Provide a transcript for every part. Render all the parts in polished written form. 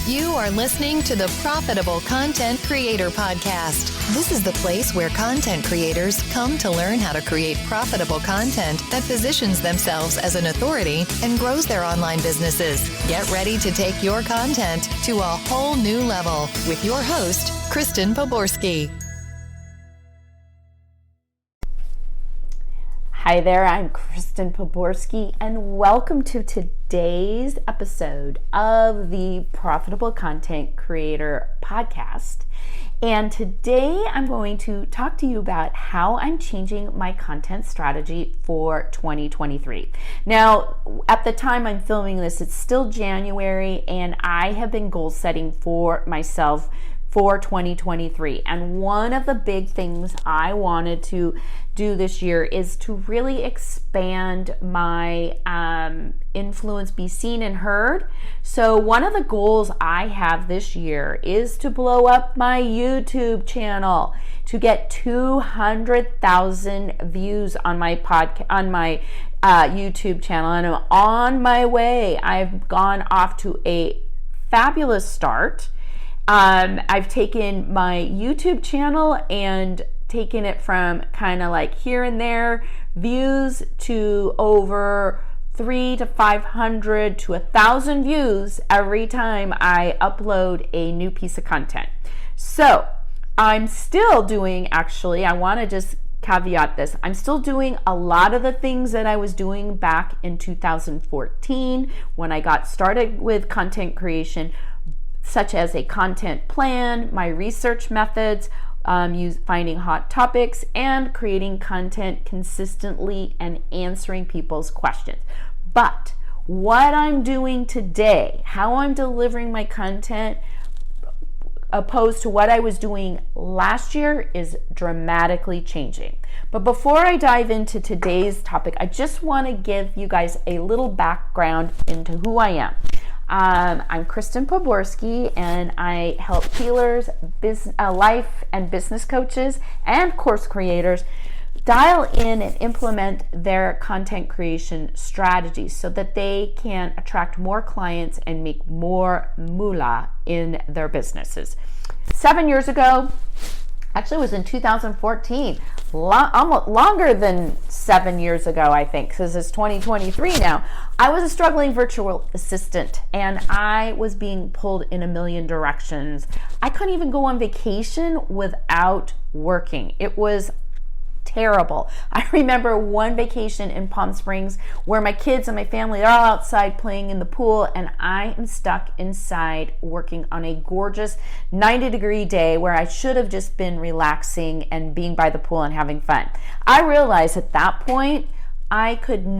You are listening to the Profitable Content Creator Podcast. This is the place where content creators come to learn how to create profitable content that positions themselves as an authority and grows their online businesses. Get ready to take your content to a whole new level with your host, Kristen Poborsky. Hi there, I'm Kristen Poborsky, and welcome to today's episode of the Profitable Content Creator Podcast. And today I'm going to talk to you about how I'm changing my content strategy for 2023. Now, at the time I'm filming this, it's still January, and I have been goal setting for myself for 2023. And one of the big things I wanted to do this year is to really expand my influence, be seen and heard. So one of the goals I have this year is to blow up my YouTube channel, to get 200,000 views on my YouTube channel, and I'm on my way. I've gone off to a fabulous start. I've taken my YouTube channel and taken it from kind of like here and there views to over 300 to 500 to 1,000 views every time I upload a new piece of content. So I'm still doing, I want to just caveat this, I'm still doing a lot of the things that I was doing back in 2014 when I got started with content creation, such as a content plan, my research methods, finding hot topics, and creating content consistently and answering people's questions. But what I'm doing today, how I'm delivering my content, opposed to what I was doing last year, is dramatically changing. But before I dive into today's topic, I just want to give you guys a little background into who I am. I'm Kristen Poborsky, and I help healers, life and business coaches, and course creators dial in and implement their content creation strategies so that they can attract more clients and make more moolah in their businesses. 7 years ago, actually it was in 2014, almost longer than 7 years ago, I think, because it's 2023 now. I was a struggling virtual assistant, and I was being pulled in a million directions. I couldn't even go on vacation without working. It was terrible. I remember one vacation in Palm Springs where my kids and my family are all outside playing in the pool, and I am stuck inside working on a gorgeous 90-degree day where I should have just been relaxing and being by the pool and having fun. I realized at that point I couldn't,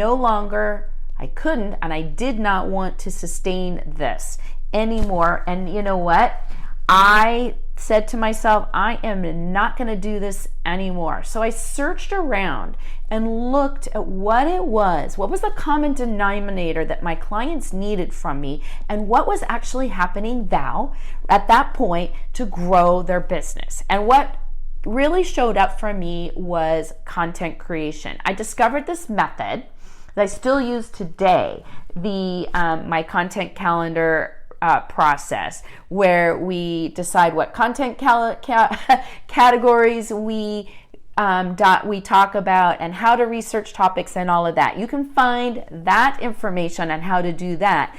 and I did not want to sustain this anymore. And you know what? I said to myself, I am not going to do this anymore. So I searched around and looked at what was the common denominator that my clients needed from me, and what was actually happening at that point to grow their business. And what really showed up for me was content creation. I discovered this method that I still use today, my content calendar process, where we decide what content categories we talk about and how to research topics and all of that. You can find that information on how to do that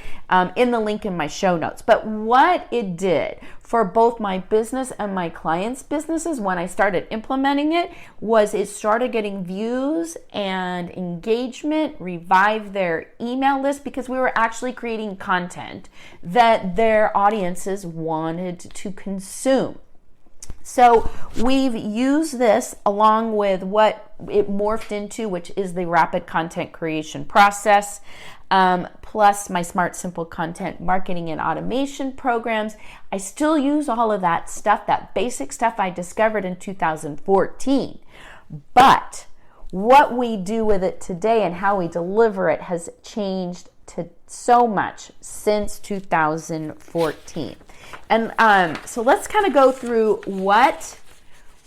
in the link in my show notes. But what it did for both my business and my clients' businesses when I started implementing it was it started getting views and engagement, revived their email list, because we were actually creating content that their audiences wanted to consume. So we've used this along with what it morphed into, which is the rapid content creation process, plus my smart, simple content marketing and automation programs. I still use all of that stuff, that basic stuff I discovered in 2014. But what we do with it today and how we deliver it has changed so much since 2014. And so let's kind of go through what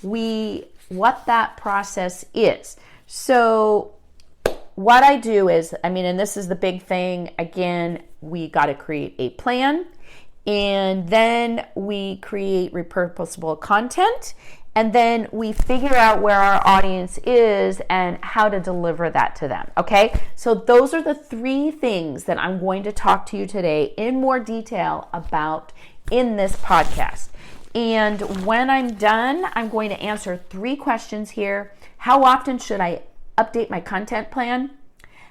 that process is. So what I do is, and this is the big thing, again, we got to create a plan and then we create repurposable content, and then we figure out where our audience is and how to deliver that to them, okay? So those are the 3 things that I'm going to talk to you today in more detail about in this podcast. And when I'm done, I'm going to answer 3 questions here. How often should I update my content plan?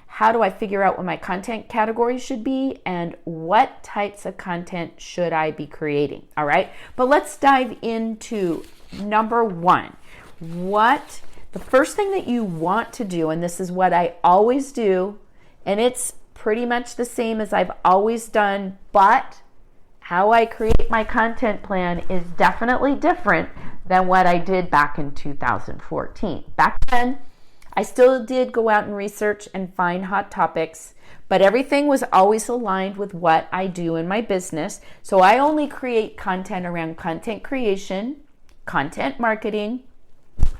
How do I figure out what my content categories should be? And what types of content should I be creating? All right, but let's dive into number 1. The first thing that you want to do, and this is what I always do, and it's pretty much the same as I've always done, but how I create my content plan is definitely different than what I did back in 2014. Back then, I still did go out and research and find hot topics, but everything was always aligned with what I do in my business. So I only create content around content creation, content marketing,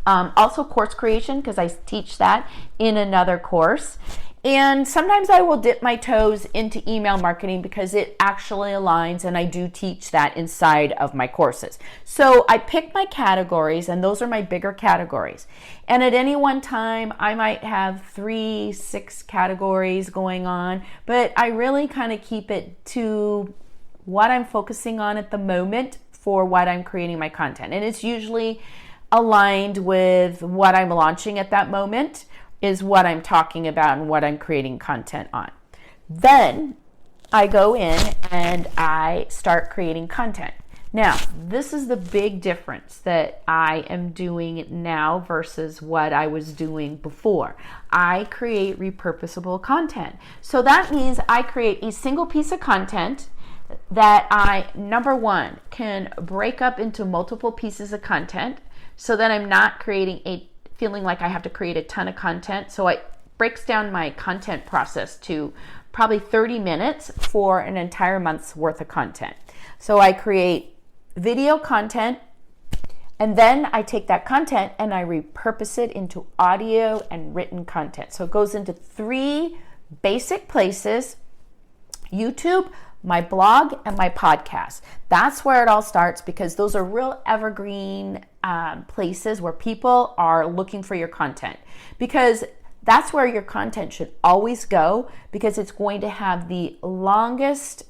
also course creation, because I teach that in another course. And sometimes I will dip my toes into email marketing because it actually aligns, and I do teach that inside of my courses. So I pick my categories, and those are my bigger categories. And at any one time, I might have 3, 6 categories going on, but I really kind of keep it to what I'm focusing on at the moment for what I'm creating my content. And it's usually aligned with what I'm launching at that moment, is what I'm talking about and what I'm creating content on. Then I go in and I start creating content. Now, this is the big difference that I am doing now versus what I was doing before. I create repurposable content. So that means I create a single piece of content that I, number 1, can break up into multiple pieces of content so that I'm not feeling like I have to create a ton of content. So it breaks down my content process to probably 30 minutes for an entire month's worth of content. So I create video content, and then I take that content and I repurpose it into audio and written content. So it goes into 3 basic places: YouTube, my blog, and my podcast. That's where it all starts, because those are real evergreen places where people are looking for your content, because that's where your content should always go, because it's going to have the longest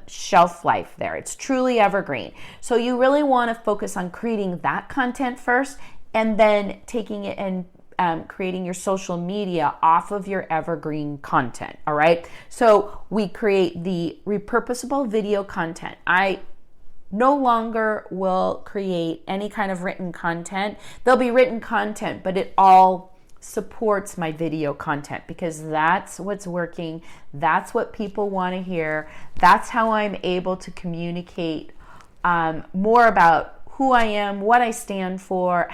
shelf life there. It's truly evergreen. So you really want to focus on creating that content first, and then taking it and creating your social media off of your evergreen content. All right. So we create the repurposable video content. I no longer will create any kind of written content. There'll be written content, but it all supports my video content, because that's what's working. That's what people want to hear. That's how I'm able to communicate more about who I am, what I stand for,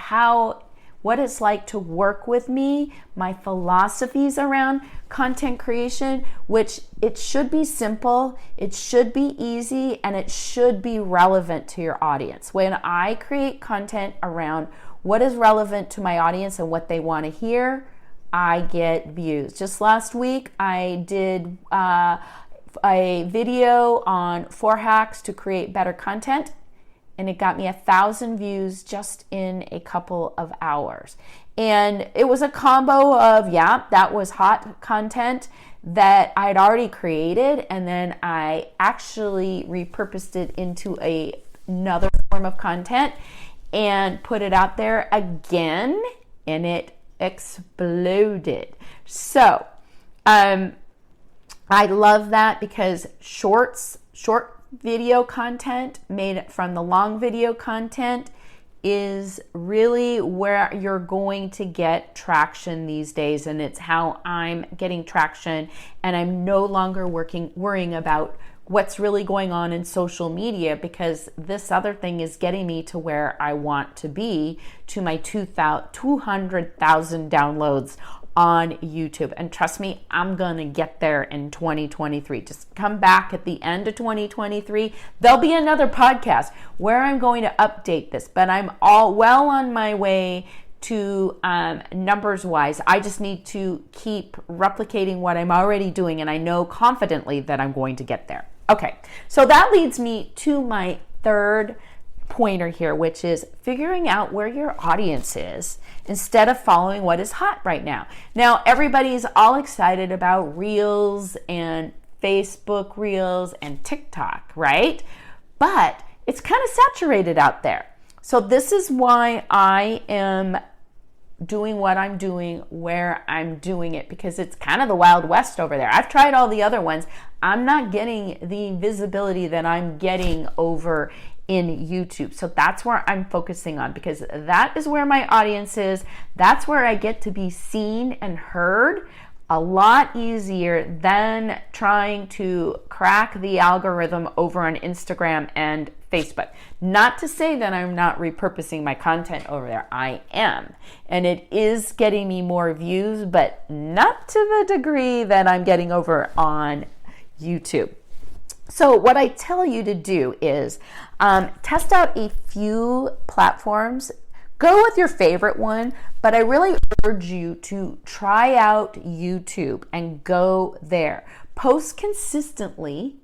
what it's like to work with me, my philosophies around content creation, which it should be simple, it should be easy, and it should be relevant to your audience. When I create content around what is relevant to my audience and what they want to hear, I get views. Just last week, I did a video on 4 hacks to create better content, and it got me 1,000 views just in a couple of hours. And it was a combo of, that was hot content that I'd already created, and then I actually repurposed it into another form of content and put it out there again, and it exploded. So I love that, because short video content made from the long video content is really where you're going to get traction these days, and it's how I'm getting traction, and I'm no longer worrying about what's really going on in social media, because this other thing is getting me to where I want to be, to my 200,000 downloads on YouTube. And trust me, I'm gonna get there in 2023. Just come back at the end of 2023. There'll be another podcast where I'm going to update this, but I'm all well on my way to numbers wise. I just need to keep replicating what I'm already doing, and I know confidently that I'm going to get there. Okay, so that leads me to my third pointer here, which is figuring out where your audience is instead of following what is hot right now. Now, everybody's all excited about Reels and Facebook Reels and TikTok, right? But it's kind of saturated out there. So this is why I am doing what I'm doing where I'm doing it, because it's kind of the Wild West over there. I've tried all the other ones. I'm not getting the visibility that I'm getting over in YouTube. So that's where I'm focusing on, because that is where my audience is. That's where I get to be seen and heard a lot easier than trying to crack the algorithm over on Instagram and Facebook. Not to say that I'm not repurposing my content over there. I am. And it is getting me more views, but not to the degree that I'm getting over on YouTube. So what I tell you to do is test out a few platforms. Go with your favorite one, but I really urge you to try out YouTube and go there. Post consistently,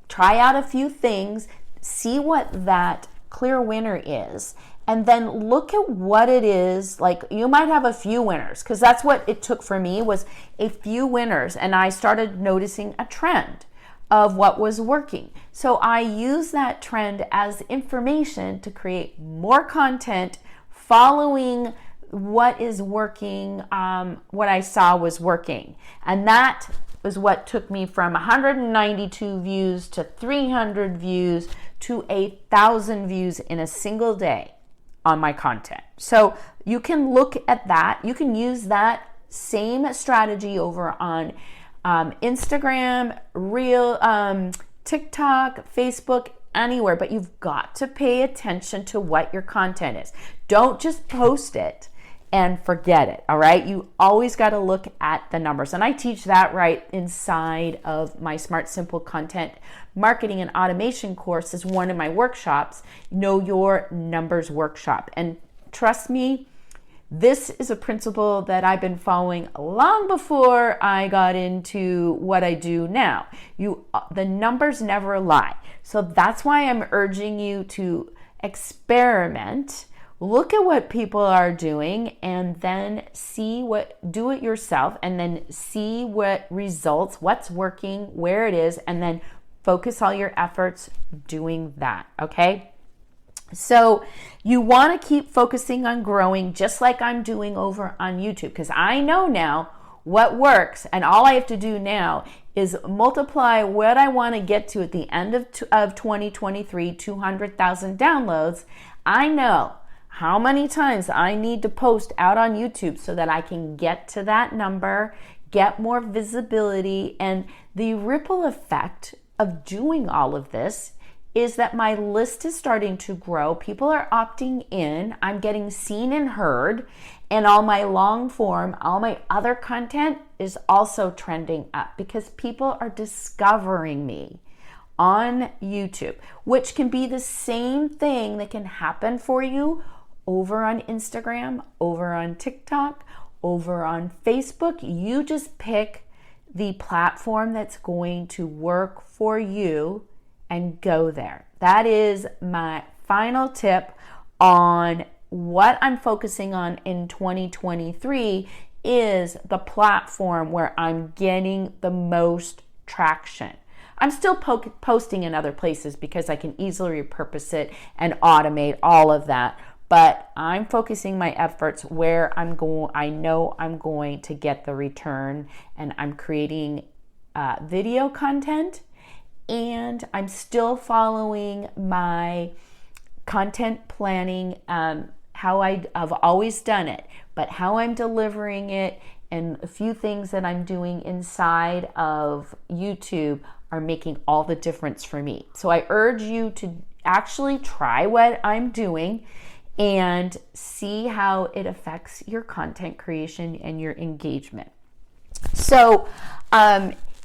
try out a few things, see what that clear winner is, and then look at what it is. Like, you might have a few winners, because that's what it took for me, was a few winners, and I started noticing a trend of what was working. So I use that trend as information to create more content following what is working, what I saw was working. And that was what took me from 192 views to 300 views to 1,000 views in a single day on my content. So you can look at that. You can use that same strategy over on Instagram, TikTok, Facebook, anywhere, but you've got to pay attention to what your content is. Don't just post it and forget it, all right? You always got to look at the numbers. And I teach that right inside of my Smart Simple Content Marketing and Automation course as one of my workshops, Know Your Numbers Workshop. And trust me, this is a principle that I've been following long before I got into what I do now. The numbers never lie. So that's why I'm urging you to experiment, look at what people are doing, and then do it yourself, and then see what results, what's working, where it is, and then focus all your efforts doing that, okay? So you want to keep focusing on growing, just like I'm doing over on YouTube, because I know now what works, and all I have to do now is multiply what I want to get to at the end of 2023, 200,000 downloads. I know how many times I need to post out on YouTube so that I can get to that number, get more visibility, and the ripple effect of doing all of this is that my list is starting to grow. People are opting in. I'm getting seen and heard. And all my long form, all my other content is also trending up because people are discovering me on YouTube, which can be the same thing that can happen for you over on Instagram, over on TikTok, over on Facebook. You just pick the platform that's going to work for you and go there. That is my final tip on what I'm focusing on in 2023 is the platform where I'm getting the most traction. I'm still posting in other places because I can easily repurpose it and automate all of that. But I'm focusing my efforts where I know I'm going to get the return, and I'm creating video content. And I'm still following my content planning, how I've always done it, but how I'm delivering it and a few things that I'm doing inside of YouTube are making all the difference for me. So I urge you to actually try what I'm doing and see how it affects your content creation and your engagement. So,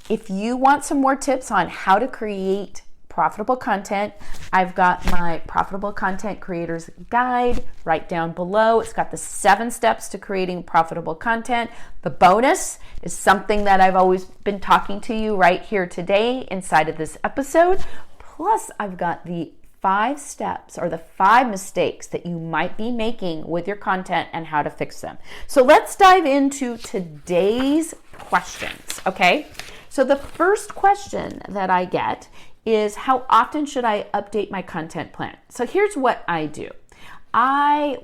if you want some more tips on how to create profitable content, I've got my Profitable Content Creators Guide right down below. It's got the 7 steps to creating profitable content. The bonus is something that I've always been talking to you right here today inside of this episode. Plus, I've got the 5 steps or the 5 mistakes that you might be making with your content and how to fix them. So let's dive into today's questions, okay? So the first question that I get is, how often should I update my content plan? So here's what I do. I've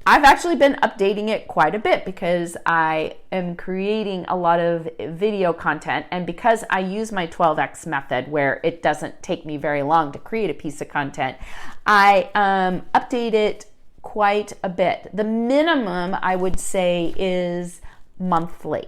actually been updating it quite a bit because I am creating a lot of video content, and because I use my 12x method where it doesn't take me very long to create a piece of content, I update it quite a bit. The minimum I would say is monthly.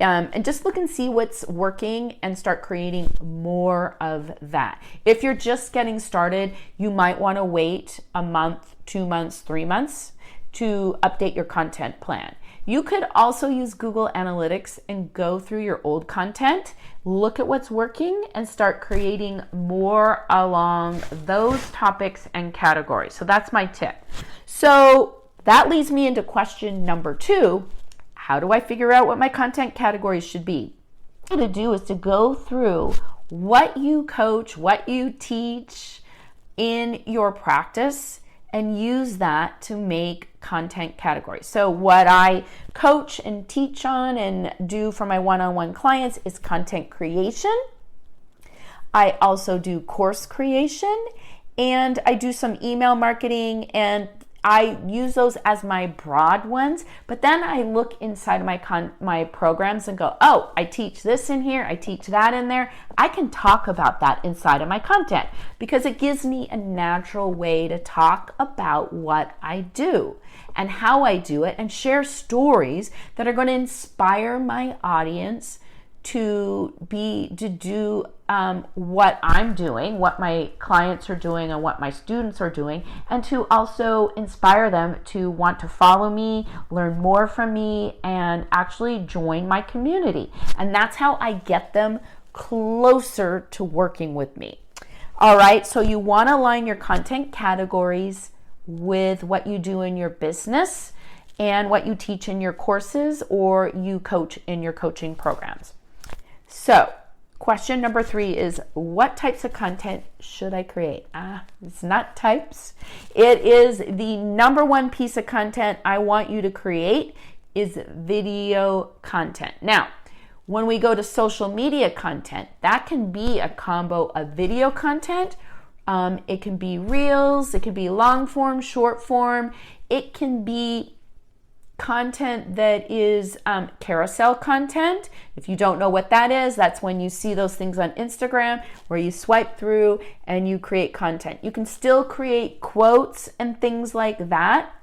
And just look and see what's working and start creating more of that. If you're just getting started, you might want to wait a month, 2 months, 3 months to update your content plan. You could also use Google Analytics and go through your old content, look at what's working, and start creating more along those topics and categories. So that's my tip. So that leads me into question number 2. How do I figure out what my content categories should be? What to do is to go through what you coach, what you teach in your practice, and use that to make content categories. So what I coach and teach on and do for my one-on-one clients is content creation. I also do course creation, and I do some email marketing, and I use those as my broad ones, but then I look inside of my programs and go, oh, I teach this in here, I teach that in there. I can talk about that inside of my content because it gives me a natural way to talk about what I do and how I do it, and share stories that are going to inspire my audience to do what I'm doing, what my clients are doing, and what my students are doing, and to also inspire them to want to follow me, learn more from me, and actually join my community. And that's how I get them closer to working with me. All right, so you want to align your content categories with what you do in your business and what you teach in your courses or you coach in your coaching programs. So, question number 3 is, what types of content should I create? It's not types. It is the number 1 piece of content I want you to create is video content. Now, when we go to social media content, that can be a combo of video content. It can be reels, it can be long form, short form. It can be content that is carousel content. If you don't know what that is, that's when you see those things on Instagram where you swipe through and you create content. You can still create quotes and things like that.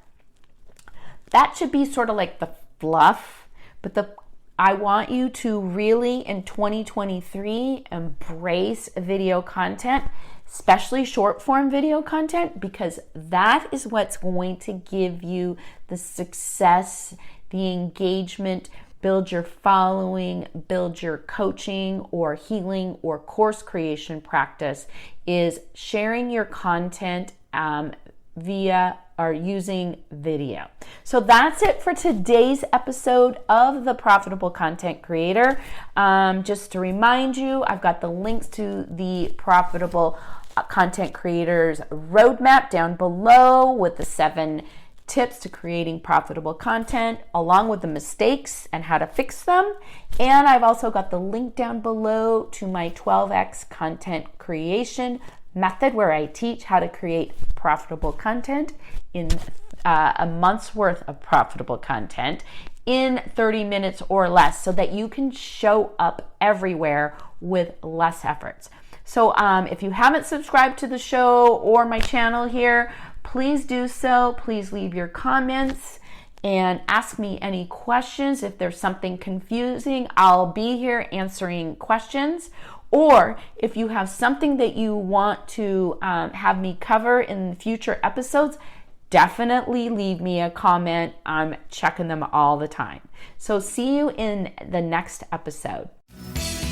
That should be sort of like the fluff, but I want you to really in 2023 embrace video content, especially short form video content, because that is what's going to give you the success, the engagement, build your following, build your coaching or healing or course creation practice, is sharing your content via or using video. So that's it for today's episode of The Profitable Content Creator. Just to remind you, I've got the links to the Profitable Content Creators Roadmap down below with the 7 tips to creating profitable content, along with the mistakes and how to fix them. And I've also got the link down below to my 12x content creation method, where I teach how to create profitable content in a month's worth of profitable content in 30 minutes or less, so that you can show up everywhere with less efforts. So if you haven't subscribed to the show or my channel here, please do so. Please leave your comments and ask me any questions. If there's something confusing, I'll be here answering questions. Or if you have something that you want to have me cover in future episodes, definitely leave me a comment. I'm checking them all the time. So see you in the next episode.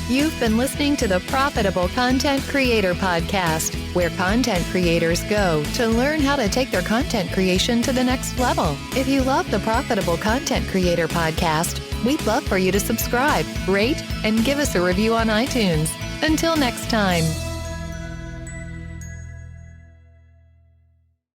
You've been listening to the Profitable Content Creator Podcast, where content creators go to learn how to take their content creation to the next level. If you love the Profitable Content Creator Podcast, we'd love for you to subscribe, rate, and give us a review on iTunes. Until next time.